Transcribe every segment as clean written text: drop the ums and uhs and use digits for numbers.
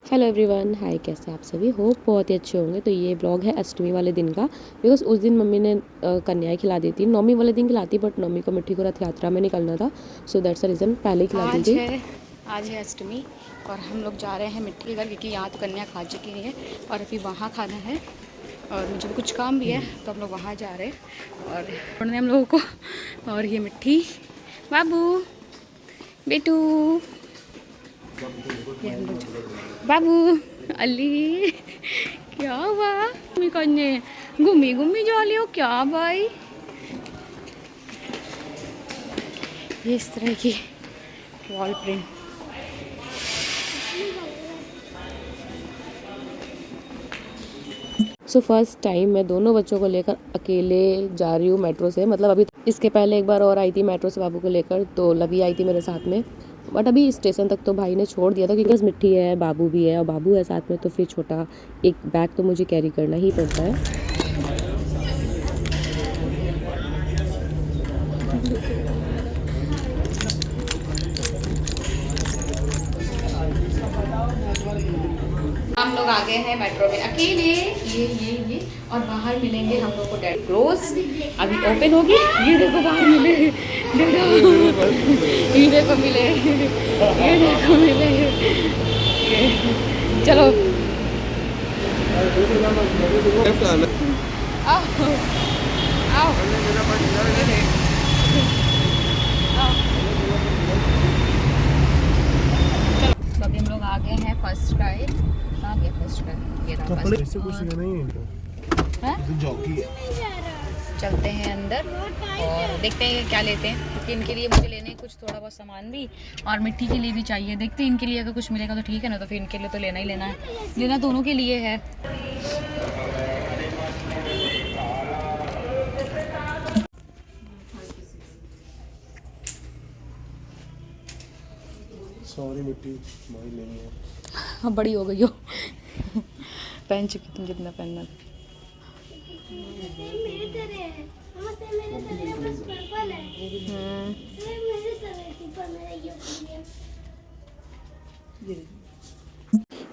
Hello everyone, हाय। कैसे आप सभी? होप बहुत ही अच्छे होंगे। तो ये ब्लॉग है अष्टमी वाले दिन का, बिकॉज उस दिन मम्मी ने कन्याएं खिला दी थी। नौमी वाले दिन खिलाती, बट नौमी को मिट्टी को रथ यात्रा में निकलना था, सो दैट्स द रीज़न पहले ही खिला दी थी। आज है अष्टमी और हम लोग जा रहे हैं मिट्टी के घर, क्योंकि यहाँ तो कन्या खा चुकी है और अभी वहाँ खाना है और मुझे भी कुछ काम भी है, तो हम लोग वहाँ जा रहे हैं और छोड़ने हम लोगों को। और ये मिट्टी, बाबू, बेटू, ये हम लोग बाबू, अली, क्या हुआ? घूमी कन्या घूमी घूमी जा लियो क्या भाई? ये इस तरह की wall print. So first time मैं दोनों बच्चों को लेकर अकेले जा रही हूँ मेट्रो से। मतलब अभी इसके पहले एक बार और आई थी मेट्रो से बाबू को लेकर, तो लवी आई थी मेरे साथ में। बट अभी स्टेशन तक तो भाई ने छोड़ दिया था, क्योंकि बस मिट्टी है, बाबू भी है और बाबू है साथ में, तो फिर छोटा एक बैग तो मुझे कैरी करना ही पड़ता है। हम लोग आ गए हैं मेट्रो में अकेले, ये और बाहर मिलेंगे हम लोग को डैडी क्लोज। अभी ओपन होगी, ये देखो बाहर मिले, ये देखो मिले, ये देखो मिले, चलो आओ आओ। तो अभी हम लोग आ गए हैं फर्स्ट क्राई। आ गए फर्स्ट क्राई, ये रहा फर्स्ट। ऐसे कुछ नहीं है इनका, हैं? जॉकी है। चलते हैं अंदर और देखते हैं ये क्या लेते हैं, क्योंकि इनके लिए मुझे लेने कुछ थोड़ा बहुत सामान भी और मिट्टी के लिए भी चाहिए। देखते हैं इनके लिए अगर कुछ मिलेगा तो ठीक है, ना तो फिर इनके लिए तो लेना ही लेना है। लेना दोनों के लिए है। सॉरी मिट्टी, भाई नहीं है। हाँ, बड़ी हो गई हो। पहन चुकी तुम जितना पहनना।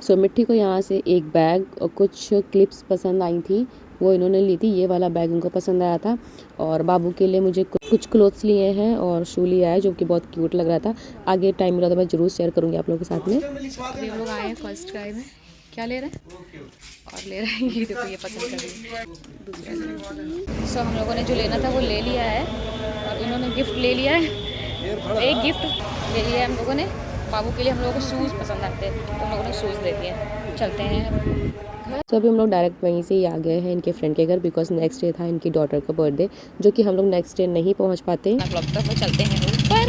सो मिट्टी को यहाँ से एक बैग और कुछ क्लिप्स पसंद आई थी, वो इन्होंने ली थी। ये वाला बैग इनको पसंद आया था। और बाबू के लिए मुझे कुछ क्लोथ्स लिए हैं और शू लिया है, जो कि बहुत क्यूट लग रहा था। आगे टाइम मिला तो मैं ज़रूर शेयर करूँगी आप लोगों के साथ में। अभी हम लोग आए हैं फर्स्ट क्राई में। क्या ले रहे हैं? और ले रहे हैं, ये देखो ये पसंद कर रही है। सो हम लोगों ने जो लेना था वो ले लिया है और इन्होंने गिफ्ट ले लिया है। एक गिफ्ट ले लिया है हम लोगों ने। बाबू के लिए हम लोगों को शूज़ पसंद आते हैं, तो हम लोगों ने शूज़ ले दिए। चलते हैं। तो अभी हम लोग डायरेक्ट वहीं से ही आ गए हैं इनके फ्रेंड के घर, बिकॉज नेक्स्ट डे था इनकी डॉटर का बर्थडे, जो कि हम लोग नेक्स्ट डे नहीं पहुंच पाते। चलते हैं ऊपर।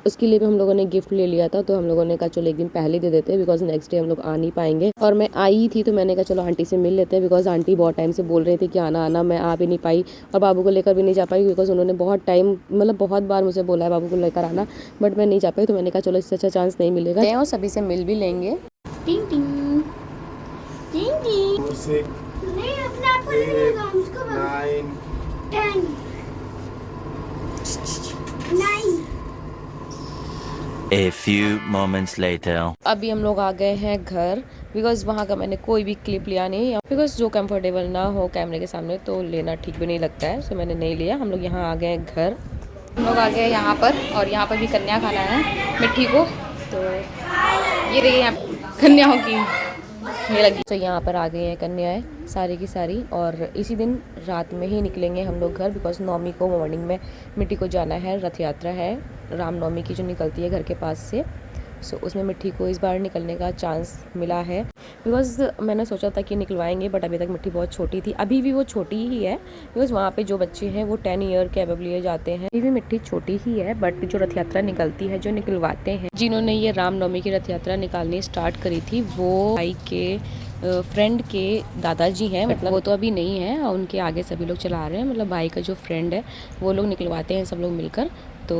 उसके लिए भी हम लोगों ने गिफ्ट ले लिया था, तो हम लोगों ने कहा चलो एक दिन पहले दे देते हैं, बिकॉज नेक्स्ट डे हम लोग आ नहीं पाएंगे। और मैं आई थी तो मैंने कहा चलो आंटी से मिल लेते हैं, बिकॉज आंटी बहुत टाइम से बोल रही थी कि आना आना। मैं आ भी नहीं पाई और बाबू को लेकर भी नहीं जा पाई, बिकॉज उन्होंने बहुत टाइम, मतलब बहुत बार मुझे बोला है बाबू को लेकर आना, बट मैं नहीं जा पाई। तो मैंने कहा चलो इससे अच्छा चांस नहीं मिलेगा और सभी से मिल भी लेंगे। टिंग टिंग टिंग टिंग। 9 A few moments later. अभी हम लोग आ गए हैं घर, बिकॉज वहाँ का मैंने कोई भी क्लिप लिया नहीं, बिकॉज जो कंफर्टेबल ना हो कैमरे के सामने तो लेना ठीक भी नहीं लगता है, सो मैंने नहीं लिया। हम लोग यहाँ आ गए हैं घर। हम लोग आ गए यहाँ पर और यहाँ पर भी कन्या खाना है मिट्टी को। तो ये देखिए यहाँ कन्याओं की ये लगी। तो यहाँ पर आ गई हैं कन्याएं सारी की सारी, और इसी दिन रात में ही निकलेंगे हम लोग घर, बिकॉज नौमी को मॉर्निंग में मिट्टी को जाना है। रथ यात्रा है रामनवमी की, जो निकलती है घर के पास से। सो उसमें मिट्टी को इस बार निकलने का चांस मिला है, बिकॉज मैंने सोचा था कि निकलवाएंगे, बट अभी तक मिट्टी बहुत छोटी थी। अभी भी वो छोटी ही है, बिकॉज वहाँ पे जो बच्चे हैं वो 10 ईयर के अबव लिए जाते हैं। अभी भी मिट्टी छोटी ही है, बट जो रथ यात्रा निकलती है, जो निकलवाते हैं, जिन्होंने ये रामनवमी की रथ यात्रा निकालनी स्टार्ट करी थी, वो भाई के फ्रेंड के दादाजी हैं, मतलब वो तो अभी नहीं है, उनके आगे सभी लोग चला रहे हैं, मतलब भाई का जो फ्रेंड है वो लोग निकलवाते हैं सब लोग मिलकर। तो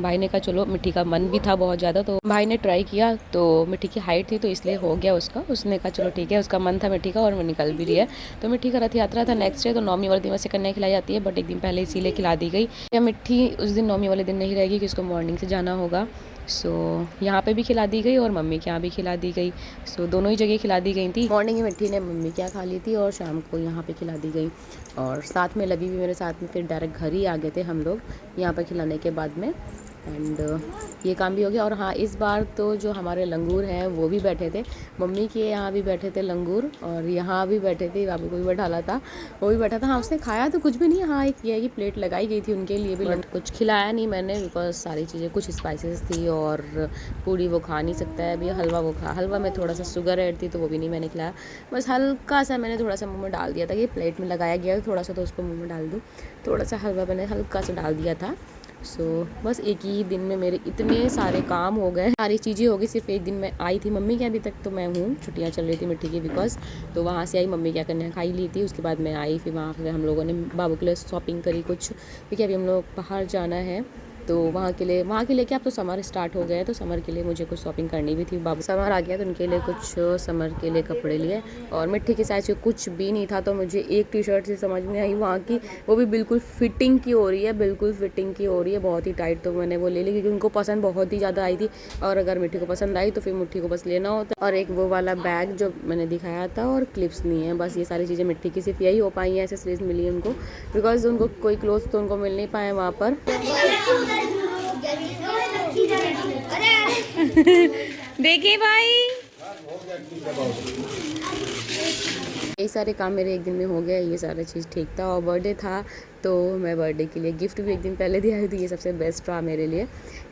भाई ने कहा चलो, मिट्टी का मन भी था बहुत ज़्यादा, तो भाई ने ट्राई किया, तो मिट्टी की हाइट थी तो इसलिए हो गया उसका। उसने कहा चलो ठीक है, उसका मन था मिट्टी का और वो निकल भी रही है। तो मिट्टी का रथ यात्रा था नेक्स्ट डे, तो नौमी वाले दिन वैसे कन्या खिलाई जाती है, बट एक दिन पहले इसीलिए खिला दी गई। या मिट्टी उस दिन नौमी वाले दिन नहीं रहेगी, कि उसको मॉर्निंग से जाना होगा। सो यहाँ पे भी खिला दी गई और मम्मी के यहाँ भी खिला दी गई। सो दोनों ही जगह खिला दी गई थी। मॉर्निंग में मिट्टी ने मम्मी के यहाँ खा ली थी और शाम को यहाँ पे खिला दी गई। और साथ में लवी भी मेरे साथ में, फिर डायरेक्ट घर ही आ गए थे हम लोग यहाँ पे खिलाने के बाद में। एंड ये काम भी हो गया। और हाँ, इस बार तो जो हमारे लंगूर हैं वो भी बैठे थे, मम्मी के यहाँ भी बैठे थे लंगूर, और यहाँ भी बैठे थे, बाबू को भी बैठाला था, वो भी बैठा था। हाँ, उसने खाया तो कुछ भी नहीं, हाँ एक ये है कि प्लेट लगाई गई थी उनके लिए भी, कुछ खिलाया नहीं मैंने, बिकॉज सारी चीज़ें कुछ स्पाइसेस थी और पूरी वो खा नहीं सकता है। अभी हलवा वो खा, हलवा में थोड़ा सा शुगर ऐड थी तो वो भी नहीं मैंने खिलाया, बस हल्का सा मैंने थोड़ा सा मुँह में डाल दिया था कि प्लेट में लगाया गया थोड़ा सा तो उसको मुँह में डाल दूँ, थोड़ा सा हलवा मैंने हल्का सा डाल दिया था। सो बस एक ही दिन में मेरे इतने सारे काम हो गए, सारी चीज़ें हो गई। सिर्फ एक दिन मैं आई थी मम्मी के, अभी तक तो मैं हूँ, छुट्टियाँ चल रही थी मिट्टी की बिकॉज, तो वहाँ से आई, मम्मी क्या करने खाई ली थी, उसके बाद मैं आई, फिर वहाँ पर हम लोगों ने बाबू के लिए शॉपिंग करी कुछ, क्योंकि अभी हम लोग बाहर जाना है तो वहाँ के लिए क्या, अब तो समर स्टार्ट हो गया है तो समर के लिए मुझे कुछ शॉपिंग करनी भी थी। बाबू समर आ गया तो उनके लिए कुछ समर के लिए कपड़े लिए, और मिट्टी के साइज कुछ भी नहीं था, तो मुझे एक टी शर्ट से समझ में आई वहाँ की, वो भी बिल्कुल फिटिंग की हो रही है, बिल्कुल फिटिंग की हो रही है, बहुत ही टाइट, तो मैंने वो ले ली क्योंकि उनको पसंद बहुत ही ज़्यादा आई थी। और अगर मिट्टी को पसंद आई तो फिर मिट्टी को बस लेना होता है। और एक वो वाला बैग जो मैंने दिखाया था, और क्लिप्स नहीं है, बस ये सारी चीज़ें मिट्टी की सिर्फ यही हो पाई हैं, एसेसरीज मिली है उनको, बिकॉज उनको कोई क्लोथ तो उनको मिल नहीं पाए वहाँ पर। देखिए भाई, ये सारे काम मेरे एक दिन में हो गए, ये सारा चीज़ ठीक था। और बर्थडे था तो मैं बर्थडे के लिए गिफ्ट भी एक दिन पहले दिया थी, ये सबसे बेस्ट रहा मेरे लिए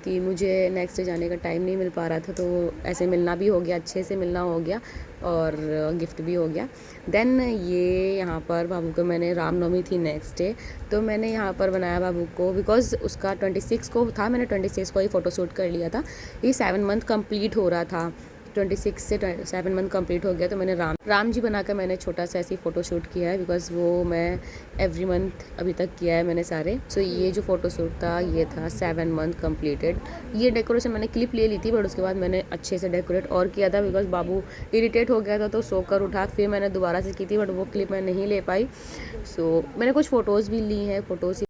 कि मुझे नेक्स्ट डे जाने का टाइम नहीं मिल पा रहा था, तो ऐसे मिलना भी हो गया, अच्छे से मिलना हो गया और गिफ्ट भी हो गया। देन ये यहाँ पर बाबू को मैंने, रामनवमी थी नेक्स्ट डे, तो मैंने यहाँ पर बनाया बाबू को, बिकॉज उसका 26 को था, मैंने 26 को ही फ़ोटोशूट कर लिया था। ये 7 मंथ कंप्लीट हो रहा था, 26 से 7 मंथ कंप्लीट हो गया, तो मैंने राम जी बनाकर मैंने छोटा सा ऐसी फ़ोटो शूट किया है, बिकॉज वो मैं एवरी मंथ अभी तक किया है मैंने सारे। सो ये जो फ़ोटो शूट था ये था 7 मंथ कंप्लीटेड। ये डेकोरेशन मैंने क्लिप ले ली थी, बट उसके बाद मैंने अच्छे से डेकोरेट और किया था, बिकॉज बाबू इरिटेट हो गया था तो सोकर उठा, फिर मैंने दोबारा से की थी, बट वो क्लिप मैं नहीं ले पाई। सो मैंने कुछ फ़ोटोज़ भी ली हैं, फ़ोटोज़